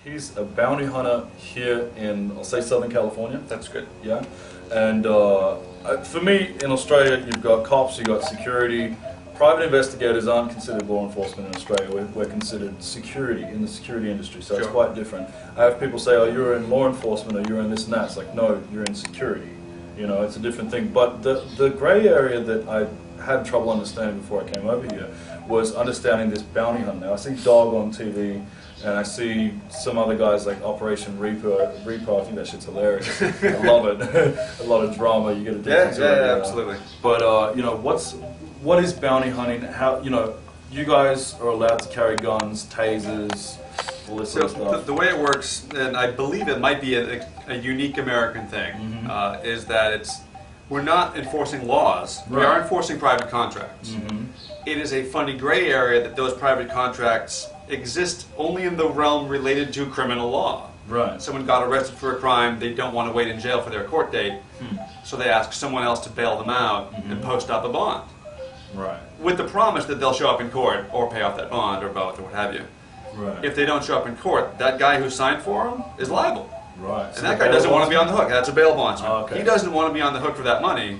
He's a bounty hunter here in, I'll say, Southern California. That's good. Yeah. And for me, in Australia, you've got cops, you've got security. Private investigators aren't considered law enforcement in Australia. We're considered security in the security industry, so it's quite different. I have people say, oh, you're in law enforcement or you're in this and that. It's like, no, you're in security. You know, it's a different thing. But the grey area that I had trouble understanding before I came over here was understanding this bounty hunt. Now, I see Dog on TV, and I see some other guys like Operation Reaper. I think that shit's hilarious. I love it. A lot of drama. You get addicted to it. Yeah, absolutely. But you know, what is bounty hunting? How, you know, you guys are allowed to carry guns, tasers, all this sort of stuff. The way it works, and I believe it might be a unique American thing, is that we're not enforcing laws. Right. We are enforcing private contracts. It is a funny gray area that those private contracts exist only in the realm related to criminal law. Right. Someone got arrested for a crime, they don't want to wait in jail for their court date, so they ask someone else to bail them out and post up a bond. Right. With the promise that they'll show up in court or pay off that bond or both or what have you. Right. If they don't show up in court, that guy who signed for them is liable. Right. And that guy doesn't want to be on the hook. That's a bail bondsman. Okay. He doesn't want to be on the hook for that money.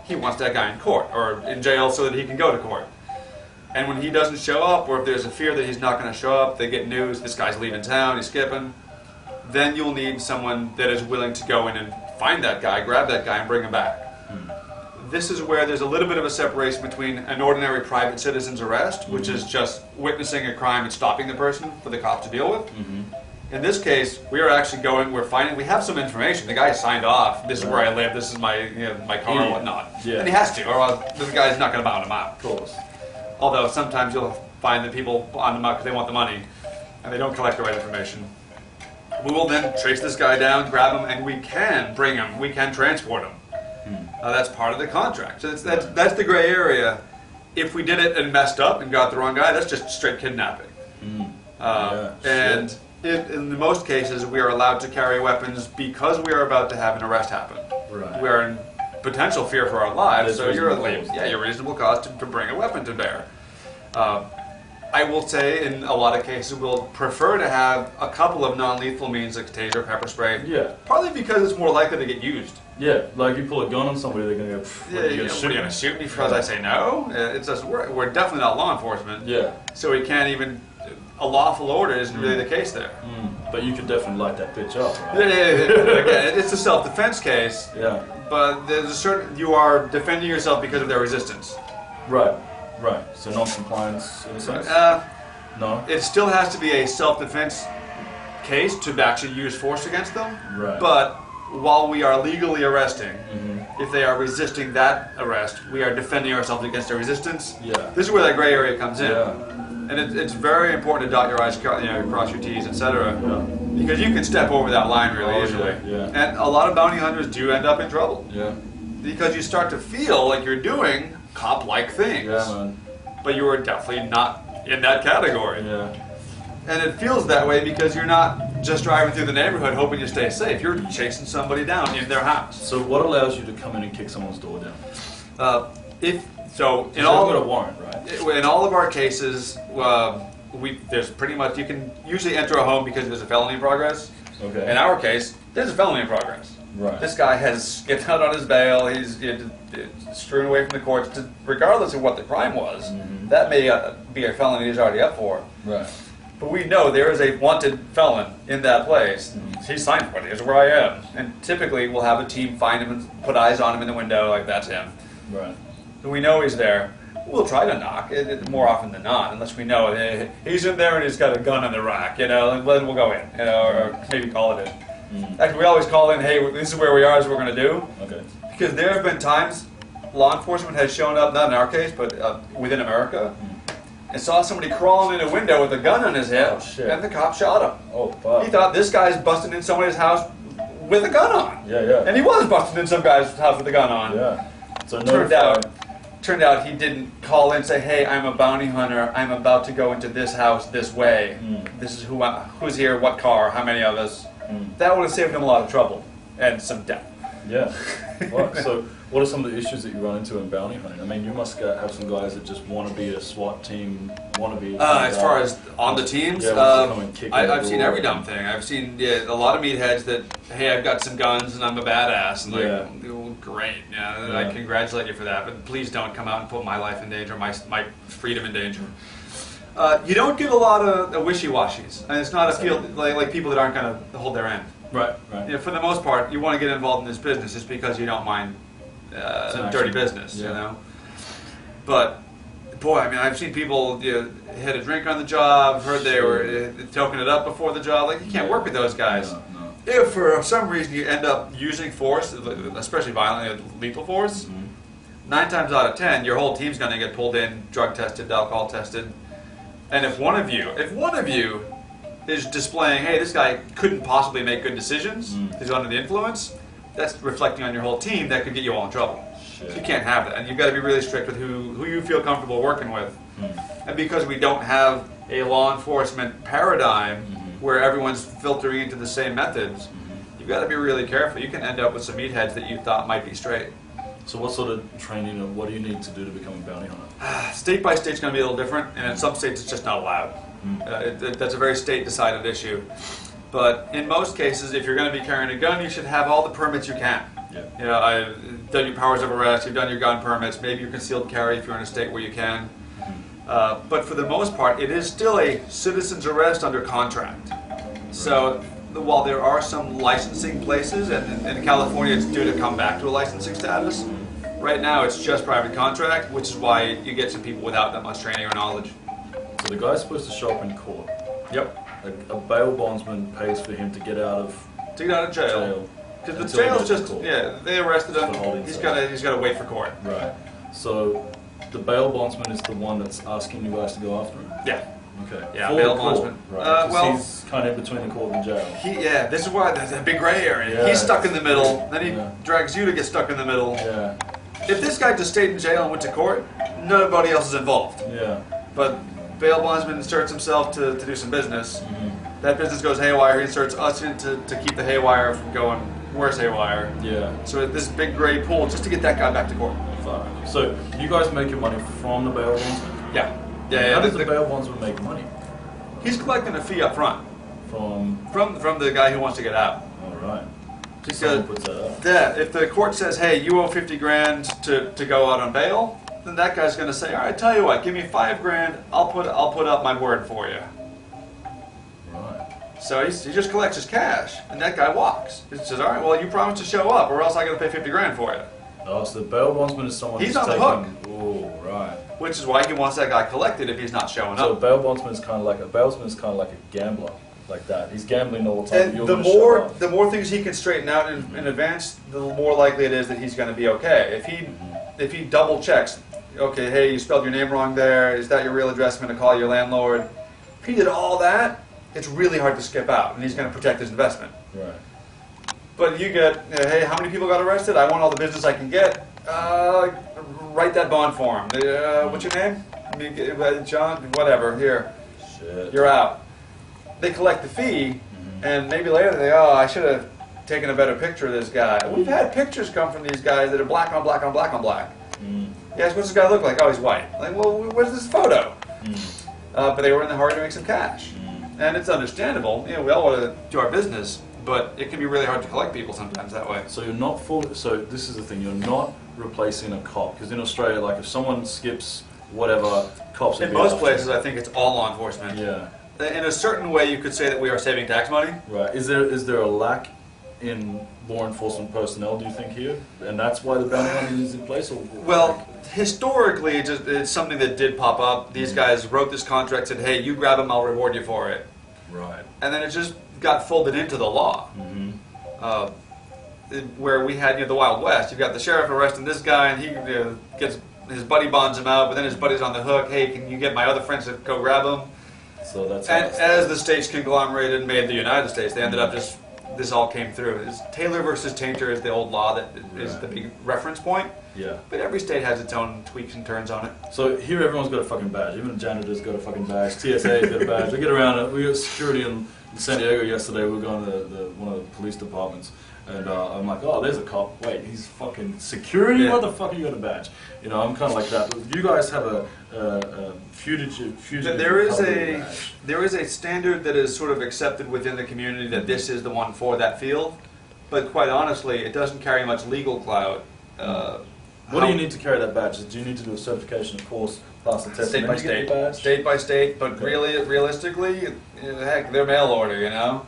He wants that guy in court or in jail so that he can go to court. And when he doesn't show up, or if there's a fear that he's not going to show up, they get news, this guy's leaving town, he's skipping, then you'll need someone that is willing to go in and find that guy, grab that guy, and bring him back. This is where there's a little bit of a separation between an ordinary private citizen's arrest, which is just witnessing a crime and stopping the person for the cop to deal with. In this case, we are actually going, we have some information. The guy signed off, this is where I live, this is my, my car and whatnot. Yeah. And he has to, or else the guy's not going to bound him out. Of course. Although sometimes you'll find that people bond them out because they want the money, and they don't collect the right information. We will then trace this guy down, grab him, and we can bring him, we can transport him. That's part of the contract. So that's the gray area. If we did it and messed up and got the wrong guy, that's just straight kidnapping. And in most cases, we are allowed to carry weapons because we are about to have an arrest happen. Right. We are in potential fear for our lives, so you're reasonable cause to bring a weapon to bear. I will say, in a lot of cases, we'll prefer to have a couple of non-lethal means like taser, pepper spray. Yeah. Partly because it's more likely to get used. Yeah, like you pull a gun on somebody, they're going to go, what are you going to shoot me because I say no? It's just, we're definitely not law enforcement. Yeah. So we can't even, a lawful order isn't really the case there. But you could definitely light that bitch up, right? Again, it's a self-defense case. Yeah. But there's a certain, you are defending yourself because of their resistance. Right. Right. So non-compliance in a sense? No. It still has to be a self-defense case to actually use force against them. Right. But while we are legally arresting, if they are resisting that arrest, we are defending ourselves against their resistance. Yeah. This is where that gray area comes in. Yeah. And it's very important to dot your I's, cross your T's, etc. Yeah. Because you can step over that line really easily. Yeah. And a lot of bounty hunters do end up in trouble. Yeah. Because you start to feel like you're doing cop-like things. Yeah, man. But you are definitely not in that category. Yeah. And it feels that way because you're not just driving through the neighborhood hoping you stay safe. You're chasing somebody down in their house. So what allows you to come in and kick someone's door down? In all got a warrant, right? In all of our cases, there's pretty much, you can usually enter a home because there's a felony in progress. Okay. In our case, there's a felony in progress. Right. This guy gets out on his bail. He's strewn away from the courts. Regardless of what the crime was, that may be a felony he's already up for. Right. But we know there is a wanted felon in that place. He signed for it. Here's where I am. And typically, we'll have a team find him and put eyes on him in the window, like that's him. Right. So we know he's there. We'll try to knock more often than not, unless we know he's in there and he's got a gun in the rack. And then we'll go in, or maybe call it in. Actually, we always call in, hey, this is where we are, this is what we're going to do. Okay. Because there have been times law enforcement has shown up, not in our case, but within America, and saw somebody crawling in a window with a gun on his hip, and the cop shot him. Oh, fuck. He thought this guy's busting in somebody's house with a gun on. Yeah, yeah. And he was busting in some guy's house with a gun on. Yeah. So turned out he didn't call in and say, hey, I'm a bounty hunter, I'm about to go into this house this way. This is who's here, what car, how many of us. That would have saved him a lot of trouble and some death. Yeah. Right. So, what are some of the issues that you run into in bounty hunting? I mean, you must have some guys that just want to be a SWAT team, want to be. As far as on the teams, I've seen every dumb thing. I've seen a lot of meatheads that, hey, I've got some guns and I'm a badass. And like, oh, great, I congratulate you for that, but please don't come out and put my life in danger, my freedom in danger. You don't get a lot of wishy-washies, and it's not a field like people that aren't going to hold their end. Right. For the most part, you want to get involved in this business just because you don't mind dirty business, you know. But boy, I mean, I've seen people had a drink on the job, heard they were toking it up before the job. Like, you can't work with those guys. No. If for some reason you end up using force, especially violent, lethal force, 9 times out of 10, your whole team's going to get pulled in, drug tested, alcohol tested. And if one of you is displaying, hey, this guy couldn't possibly make good decisions, he's under the influence, that's reflecting on your whole team, that could get you all in trouble. So you can't have that. And you've got to be really strict with who you feel comfortable working with. And because we don't have a law enforcement paradigm where everyone's filtering into the same methods, you've got to be really careful. You can end up with some meatheads that you thought might be straight. So what sort of training, or what do you need to do to become a bounty hunter? State by state is going to be a little different, and in some states it's just not allowed. That's a very state-decided issue. But in most cases, if you're going to be carrying a gun, you should have all the permits you can. Yeah. I've done your powers of arrest, you've done your gun permits, maybe your concealed carry if you're in a state where you can. But for the most part, it is still a citizen's arrest under contract. So while there are some licensing places, and in California it's due to come back to a licensing status, right now it's just private contract, which is why you get some people without that much training or knowledge. So the guy's supposed to show up in court. Yep. A bail bondsman pays for him to get out of jail. Because the jail's just they arrested him. He's got to wait for court. Right. So the bail bondsman is the one that's asking you guys to go after him. Yeah. Okay. Yeah. Bail bondsman. Right. Well, he's kind of in between the court and jail. This is why there's a big gray area. Yeah. He's stuck in the middle. Then he drags you to get stuck in the middle. Yeah. If this guy just stayed in jail and went to court, nobody else is involved. Yeah. But bail bondsman inserts himself to do some business. That business goes haywire. He inserts us in to keep the haywire from going worse haywire. Yeah. So this big gray pool just to get that guy back to court. Fuck. So you guys make your money from the bail bondsman? Yeah. How does the bail bondsman make money? He's collecting a fee up front. From the guy who wants to get out. All right. Because puts that up. Yeah, if the court says, hey, you owe 50 grand to go out on bail, then that guy's going to say, all right, tell you what, give me 5 grand, I'll put up my word for you. Right. So he just collects his cash, and that guy walks. He says, all right, well, you promised to show up, or else I got to pay 50 grand for you. Oh, so the bail bondsman is someone he's on the hook. Oh, right. Which is why he wants that guy collected if he's not showing so up. So bail bondsman is kind of like a gambler, like that. He's gambling all the time. And the more things he can straighten out in advance, the more likely it is that he's going to be okay. If he double checks, okay, hey, you spelled your name wrong there. Is that your real address? I'm going to call your landlord. If he did all that, it's really hard to skip out, and he's going to protect his investment. Right. But you get, hey, how many people got arrested? I want all the business I can get. Write that bond form. What's your name? John, whatever, here. Shit. You're out. They collect the fee, and maybe later they, I should have taken a better picture of this guy. We've had pictures come from these guys that are black on black on black on black. Yes, what's this guy look like? Oh, he's white. Like, well, where's this photo? But they were in the hurry to make some cash. And it's understandable. We all want to do our business, but it can be really hard to collect people sometimes that way. So you're not so this is the thing, you're not replacing a cop. Because in Australia, like if someone skips whatever, cops in most places, I think it's all law enforcement. Yeah. In a certain way, you could say that we are saving tax money. Right. Is there a lack in law enforcement personnel, do you think, here? And that's why the bounty hunting is in place? Well, historically, it's something that did pop up. These guys wrote this contract, said, hey, you grab him, I'll reward you for it. Right. And then it just got folded into the law. Where we had the Wild West. You've got the sheriff arresting this guy, and he gets his buddy bonds him out, but then his buddy's on the hook. Hey, can you get my other friends to go grab him? So that's as the states conglomerated and made the United States, they ended up just, this all came through. Taylor versus Tainter is the old law that is the big reference point. Yeah. But every state has its own tweaks and turns on it. So here everyone's got a fucking badge. Even the janitor's got a fucking badge. TSA's got a badge. We get around, we got security in San Diego yesterday. We were going to one of the police departments. and I'm like, oh, there's a cop. Wait, he's fucking security. What the fuck? You got a badge? You know, I'm kind of like that. But you guys have a fugitive. There is a standard that is sort of accepted within the community that this is the one for that field, but quite honestly, it doesn't carry much legal clout. What do you need to carry that badge? Do you need to do a certification course, pass the test, state by state, state by state? But realistically, heck, they're mail order, you know.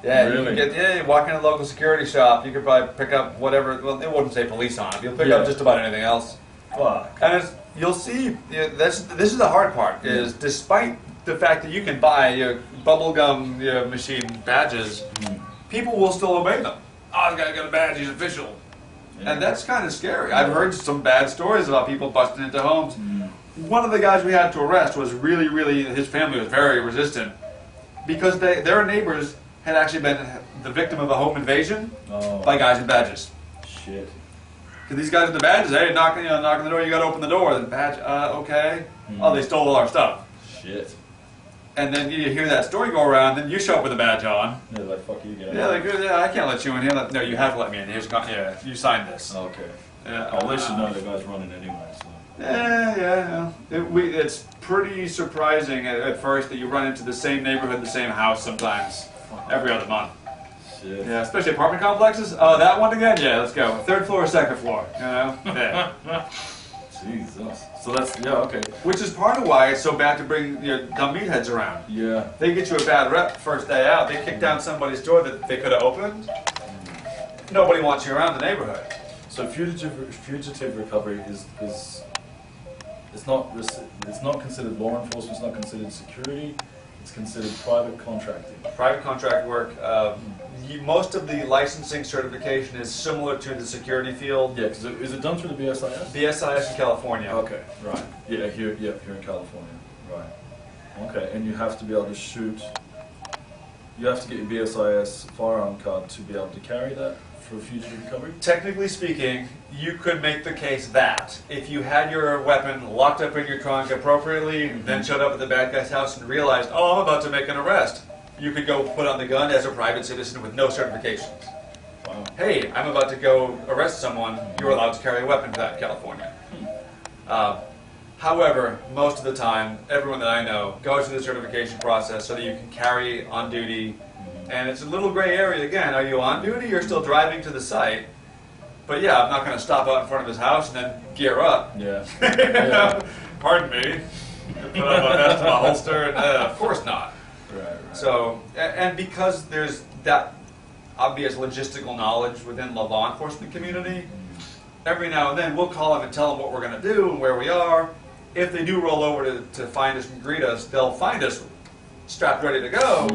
Yeah, really? You walk in a local security shop, you could probably pick up whatever. Well, it wouldn't say police on it. You'll pick up just about anything else. Fuck. And you'll see. This is the hard part. Is despite the fact that you can buy your bubblegum machine badges, people will still obey them. Oh, this guy got a badge. He's official. Yeah. And that's kind of scary. I've heard some bad stories about people busting into homes. One of the guys we had to arrest was really, his family was very resistant because their neighbors had actually been the victim of a home invasion by guys with badges. Shit. Because these guys with the badges, hey, knock on the door, you got to open the door. The badge, okay. Oh, they stole all our stuff. Shit. And then you hear that story go around, then you show up with a badge on. They're like, fuck you, guys. Yeah, like, I can't let you in here. No, you have to let me in. You signed this. Okay. Yeah. At least you know the guy's running anyway, so. Yeah. It's pretty surprising at first that you run into the same neighborhood, the same house sometimes, every other month. Shit. Yeah, especially apartment complexes. Oh, that one again? Yeah, let's go. Third floor, second floor, you know? Yeah. Jesus. So that's, okay. Which is part of why it's so bad to bring dumb meatheads around. Yeah. They get you a bad rep first day out. They kick down somebody's door that they could have opened. Nobody wants you around the neighborhood. So fugitive recovery is it's not considered law enforcement. It's not considered security. It's considered private contracting. Private contract work. Most of the licensing certification is similar to the security field. Yeah, because is it done through the BSIS? BSIS in California. Okay, right. Yeah, here in California. Right. Okay, and you have to be able to shoot. You have to get your BSIS firearm card to be able to carry that for fugitive recovery? Technically speaking, you could make the case that if you had your weapon locked up in your trunk appropriately, then showed up at the bad guy's house and realized, oh, I'm about to make an arrest, you could go put on the gun as a private citizen with no certifications. Wow. Hey, I'm about to go arrest someone, you're allowed to carry a weapon for that in California. However, most of the time, everyone that I know goes through the certification process so that you can carry on duty. And it's a little gray area again. Are you on duty? You're still driving to the site. But yeah, I'm not going to stop out in front of his house and then gear up. Yeah. Pardon me. Put on my vest and my holster. And, of course not. Right. So, and because there's that obvious logistical knowledge within the law enforcement community, every now and then we'll call them and tell them what we're going to do and where we are. If they do roll over to find us and greet us, they'll find us strapped ready to go.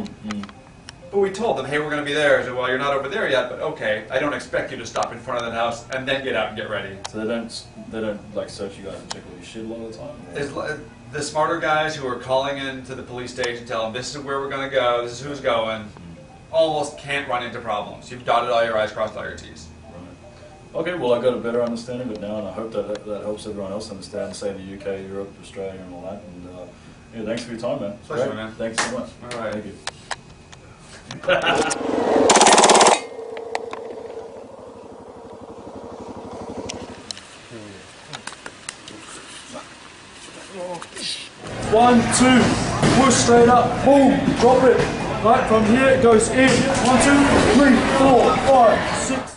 But we told them, hey, we're going to be there. So, well, you're not over there yet, but okay. I don't expect you to stop in front of the house and then get out and get ready. So they don't like search you guys and check all your shit a lot of the time? It's the smarter guys who are calling in to the police station, tell them this is where we're going to go, this is who's going, almost can't run into problems. You've dotted all your I's, crossed all your T's. Right. Okay, well, I got a better understanding of it now, and I hope that helps everyone else understand, say the UK, Europe, Australia, and all that. And thanks for your time, man. Pleasure, man. Thanks so much. All right. Thank you. One, two, push straight up, boom, drop it. Right from here it goes in. 1, 2, 3, 4, 5, 6.